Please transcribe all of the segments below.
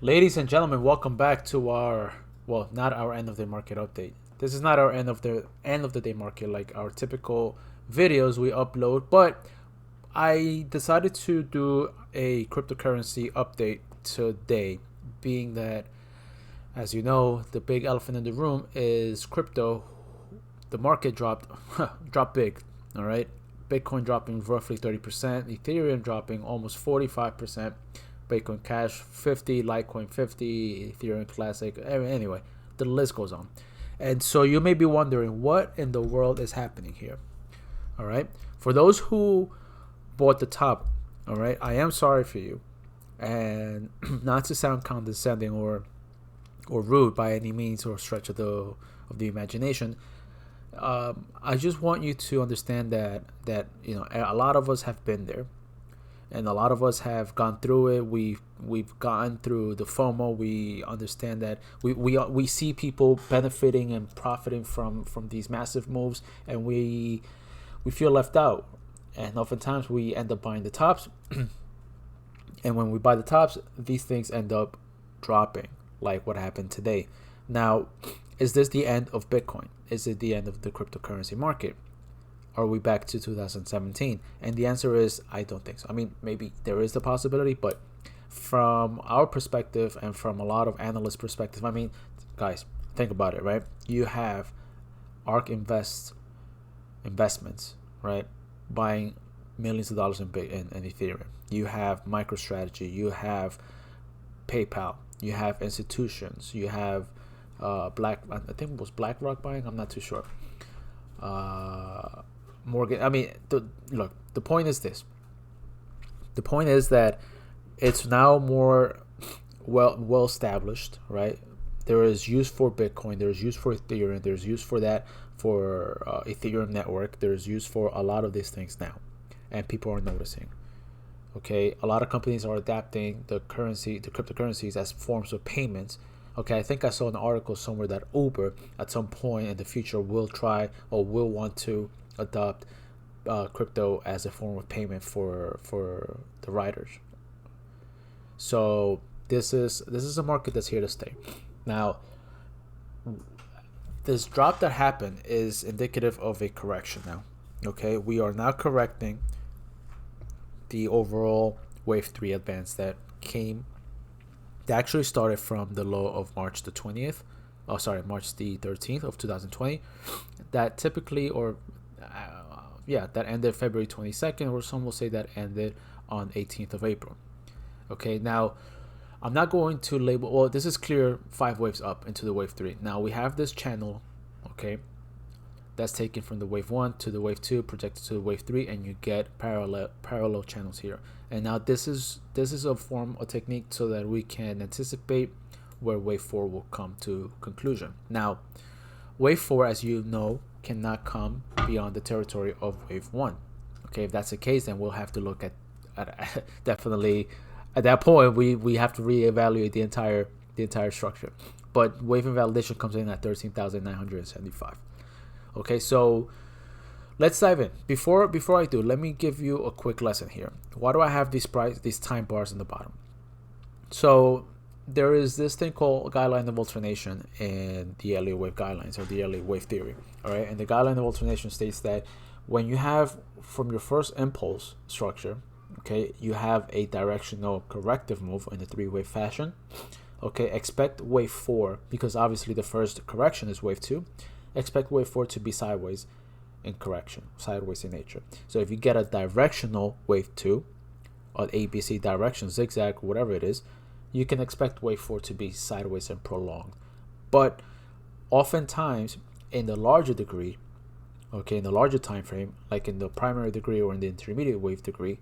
Ladies and gentlemen, welcome back to our not our end of the market update. This is not our end of the day market like our typical videos we upload, but I decided to do a cryptocurrency update today, being that, as you know, the big elephant in the room is crypto. The market dropped dropped big, all right? Bitcoin dropping roughly 30%, Ethereum dropping almost 45%, Bitcoin Cash 50, Litecoin 50, Ethereum Classic. Anyway, the list goes on. And so you may be wondering what in the world is happening here. All right. For those who bought the top, all right, I am sorry for you. And not to sound condescending or rude by any means or stretch of the imagination, I just want you to understand that a lot of us have been there, and a lot of us have gone through it. We've gotten through the FOMO. We understand that we see people benefiting and profiting from these massive moves, and we feel left out. And oftentimes we end up buying the tops, and when we buy the tops, these things end up dropping, like what happened today. Now, is this the end of Bitcoin? Is it the end of the cryptocurrency market? Are we back to 2017? And the answer is, I don't think so. I mean, maybe there is the possibility, but from our perspective and from a lot of analysts' perspective, I mean, guys, think about it, right? You have ARK investments, right, buying millions of dollars in Ethereum. You have MicroStrategy. You have PayPal. You have institutions. You have I think it was BlackRock buying. I'm not too sure. Morgan. I mean, look. The point is this. The point is that it's now more well established, right? There is use for Bitcoin. There's use for Ethereum. There's use for that for Ethereum network. There's use for a lot of these things now, and people are noticing. Okay, a lot of companies are adapting the cryptocurrencies as forms of payments. Okay, I think I saw an article somewhere that Uber at some point in the future will try or will want to adopt crypto as a form of payment for the riders. So this is a market that's here to stay. Now, this drop that happened is indicative of a correction now. Okay, we are now correcting the overall wave 3 advance that actually started from the low of March the 20th. Oh, sorry, March the 13th of 2020. That typically, that ended February 22nd, or some will say that ended on 18th of April. Okay, now I'm not going to label, well, this is clear 5 waves up into the wave 3. Now we have this channel, okay, that's taken from the wave 1 to the wave 2, projected to the wave 3, and you get parallel channels here. And now this is a form of technique so that we can anticipate where wave 4 will come to conclusion. Now, wave 4, as you know, cannot come beyond the territory of wave 1. Okay, if that's the case, then we'll have to look at definitely at that point we have to reevaluate the entire structure. But wave invalidation comes in at 13,975. Okay, so let's dive in. Before I do, let me give you a quick lesson here. Why do I have these time bars in the bottom? So there is this thing called guideline of alternation in the Elliott wave guidelines, or the Elliott wave theory. All right, and the guideline of alternation states that when you have from your first impulse structure, okay, you have a directional corrective move in a 3-wave fashion. Okay, expect wave 4, because obviously the first correction is wave 2. Expect wave 4 to be sideways in correction, sideways in nature. So if you get a directional wave 2, or ABC direction, zigzag, whatever it is, you can expect wave 4 to be sideways and prolonged. But oftentimes, in the larger degree, okay, in the larger time frame, like in the primary degree or in the intermediate wave degree,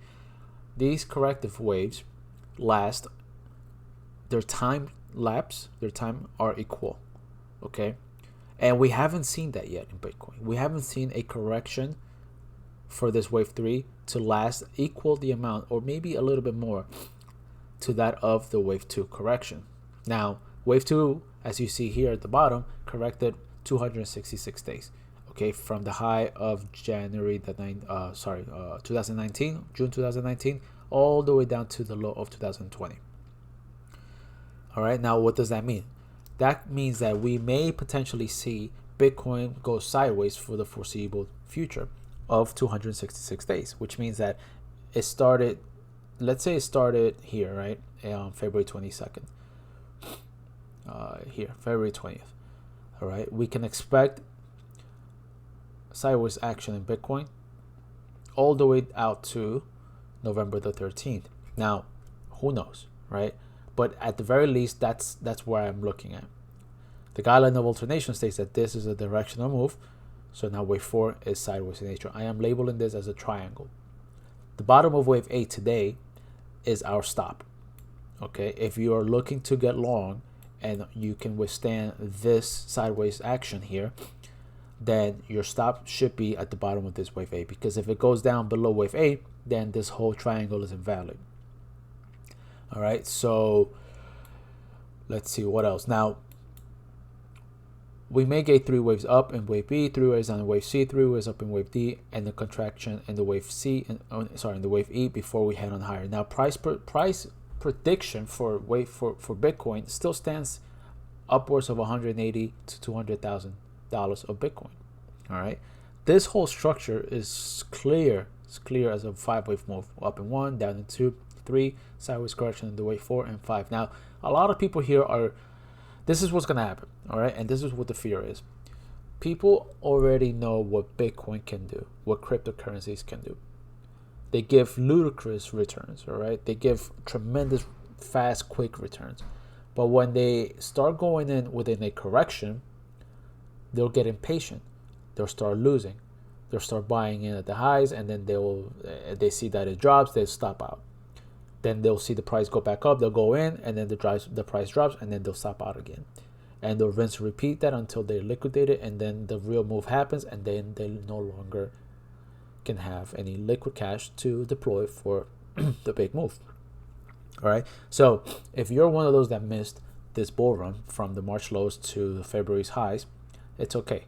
these corrective waves last, their time are equal, okay? And we haven't seen that yet in Bitcoin. We haven't seen a correction for this wave 3 to last equal the amount, or maybe a little bit more, to that of the wave 2 correction. Now, wave 2, as you see here at the bottom, corrected 266 days. Okay, from the high of January 2019, June 2019, all the way down to the low of 2020. All right, now what does that mean? That means that we may potentially see Bitcoin go sideways for the foreseeable future of 266 days, which means that it started, let's say it started here, right, on February 22nd, here, February 20th. All right, we can expect sideways action in Bitcoin all the way out to November the 13th. Now, who knows, right? But at the very least, that's where I'm looking at. The guideline of alternation states that this is a directional move. So now wave 4 is sideways in nature. I am labeling this as a triangle. The bottom of wave 8 today is our stop. Okay, if you are looking to get long and you can withstand this sideways action here, then your stop should be at the bottom of this wave 8, because if it goes down below wave 8, then this whole triangle is invalid. All right, so let's see what else. Now, we may get 3 waves up in wave B, 3 waves down in wave C, 3 waves up in wave D, and the contraction in the wave C, in the wave E before we head on higher. Now, price prediction for Bitcoin still stands upwards of $180,000 to $200,000 of Bitcoin. All right, this whole structure is clear. It's clear as a 5-wave move, up in 1, down in 2, 3, sideways correction in the wave 4 and 5. Now, a lot of people here are, this is what's going to happen, all right? And this is what the fear is. People already know what Bitcoin can do, what cryptocurrencies can do. They give ludicrous returns, all right? They give tremendous, fast, quick returns. But when they start going in within a correction, they'll get impatient. They'll start losing. They'll start buying in at the highs, and then they see that it drops, they'll stop out. Then they'll see the price go back up, they'll go in, and then the price drops, and then they'll stop out again. And they'll rinse and repeat that until they liquidate it, and then the real move happens, and then they no longer can have any liquid cash to deploy for the big move. All right, so if you're one of those that missed this bull run from the March lows to February's highs, it's okay.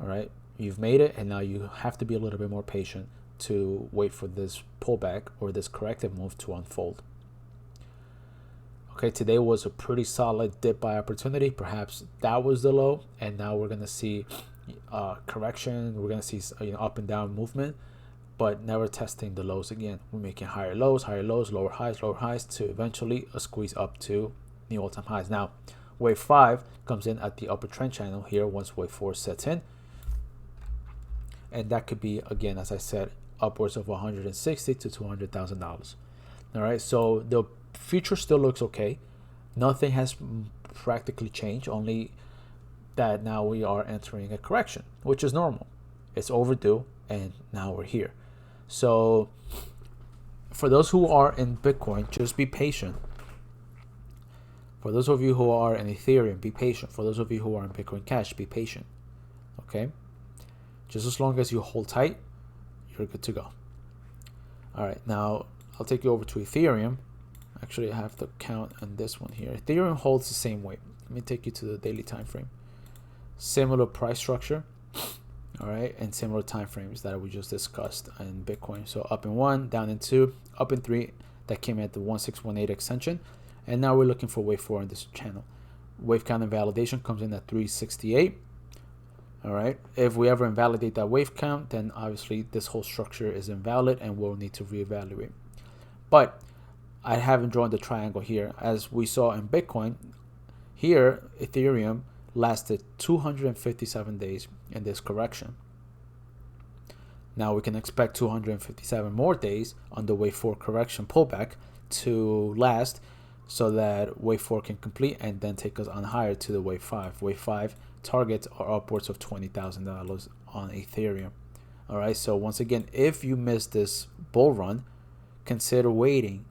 All right, you've made it, and now you have to be a little bit more patient to wait for this pullback or this corrective move to unfold. Okay, today was a pretty solid dip by opportunity. Perhaps that was the low, and now we're gonna see correction. We're gonna see up and down movement, but never testing the lows again. We're making higher lows, lower highs to eventually a squeeze up to new all-time highs. Now, wave 5 comes in at the upper trend channel here once wave 4 sets in, and that could be, again, as I said, upwards of $160,000 to $200,000. All right, so the future still looks okay. Nothing has practically changed, only that now we are entering a correction, which is normal. It's overdue, and now we're here. So for those who are in Bitcoin, just be patient. For those of you who are in Ethereum, be patient. For those of you who are in Bitcoin Cash, be patient. Okay? Just as long as you hold tight, you're good to go. All right, now I'll take you over to Ethereum. Actually, I have the count on this one here. Ethereum holds the same way. Let me take you to the daily time frame. Similar price structure, all right, and similar time frames that we just discussed in Bitcoin. So up in 1, down in 2, up in 3. That came at the 1618 extension, and now we're looking for wave 4 in this channel. Wave count and validation comes in at 368. All right, if we ever invalidate that wave count, then obviously this whole structure is invalid and we'll need to reevaluate. But I haven't drawn the triangle here. As we saw in Bitcoin, here Ethereum lasted 257 days in this correction. Now we can expect 257 more days on the wave 4 correction pullback to last, so that wave 4 can complete and then take us on higher to the wave 5. Wave 5 targets are upwards of $20,000 on Ethereum. All right, so once again, if you missed this bull run, consider waiting,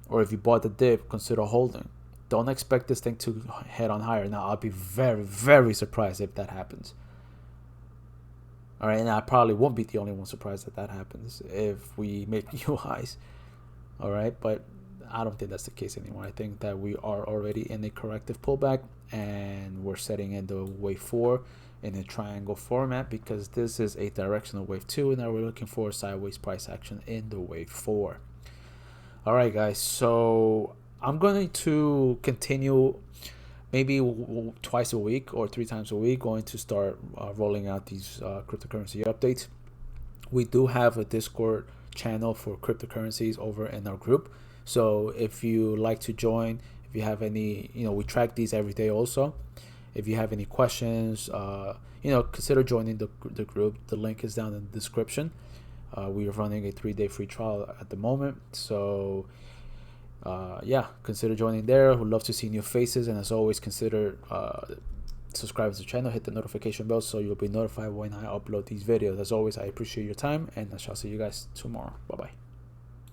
or if you bought the dip, consider holding. Don't expect this thing to head on higher. Now, I'll be very, very surprised if that happens. All right, and I probably won't be the only one surprised that happens if we make new highs. All right, but I don't think that's the case anymore. I think that we are already in a corrective pullback, and we're setting in the wave 4 in a triangle format, because this is a directional wave 2, and now we're looking for sideways price action in the wave 4. All right, guys, so I'm going to continue maybe twice a week or 3 times a week, going to start rolling out these cryptocurrency updates. We do have a Discord channel for cryptocurrencies over in our group. So if you like to join, if you have any, we track these every day also. If you have any questions, consider joining the group. The link is down in the description. We are running a 3-day free trial at the moment. So consider joining there. We'd love to see new faces. And as always, consider subscribe to the channel, hit the notification bell so you'll be notified when I upload these videos. As always, I appreciate your time, and I shall see you guys tomorrow. Bye bye.